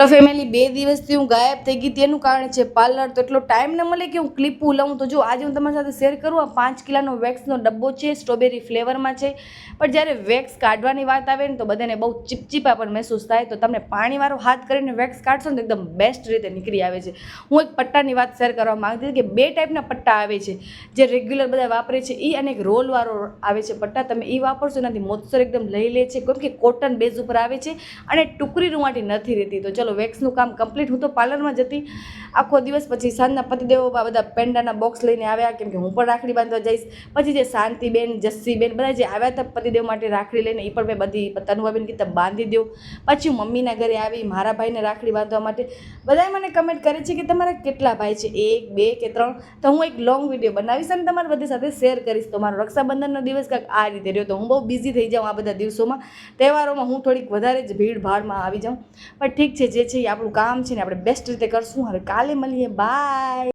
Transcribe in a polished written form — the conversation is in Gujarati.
તો ફેમિલી 2 દિવસથી હું ગાયબ થઈ ગઈ તેનું કારણ છે પાર્લર. તો એટલો ટાઈમ ન મળે કે હું ક્લિપું લઉં. તો જો આજે હું તમારી સાથે શેર કરું, આ 5 કિલોનો વેક્સનો ડબ્બો છે, સ્ટ્રોબેરી ફ્લેવરમાં છે. પણ જ્યારે વેક્સ કાઢવાની વાત આવે ને તો બધાને બહુ ચીપચીપા પણ મહેસૂસ થાય. તો તમને પાણીવાળો હાથ કરીને વેક્સ કાઢશો ને તો એકદમ બેસ્ટ રીતે નીકળી આવે છે. હું એક પટ્ટાની વાત શેર કરવા માંગતી હતી કે 2 ટાઈપના પટ્ટા આવે છે જે રેગ્યુલર બધા વાપરે છે એ, અને એક રોલવાળો આવે છે પટ્ટા. તમે એ વાપરશો એનાથી મોઇશ્ચર એકદમ લઈ લે છે, કેમ કે કોટન બેઝ ઉપર આવે છે અને ટુકડી રૂવાટી નથી રહેતી. તો ચલો વેક્સનું કામ કમ્પ્લીટ. હું તો પાર્લરમાં જતી આખો દિવસ, પછી સાંજના પતિદેવો બધા પેંડાના બોક્સ લઈને આવ્યા, કેમ કે હું પણ રાખડી બાંધવા જઈશ. પછી જે શાંતિબેન, જસ્સીબેન બધા જે આવ્યા હતા પતિદેવ માટે રાખડી લઈને, એ પણ મેં બધી તનુભાબેન કીધા બાંધી દો. પછી હું મમ્મીના ઘરે આવી મારા ભાઈને રાખડી બાંધવા માટે. બધાએ મને કમેન્ટ કરે છે કે તમારા કેટલા ભાઈ છે, 1, 2 કે 3? તો હું એક લોંગ વિડીયો બનાવીશ અને તમારી બધી સાથે શેર કરીશ. તો મારો રક્ષાબંધનનો દિવસ કાંઈક આ રીતે રહ્યો. તો હું બહુ બિઝી થઈ જાઉં આ બધા દિવસોમાં, તહેવારોમાં હું થોડીક વધારે જ ભીડ ભાડમાં આવી જાઉં. પણ ઠીક છે, જે છે એ આપણું કામ છે ને આપણે બેસ્ટ રીતે કરશું. હવે કાલે મળીએ, બાય.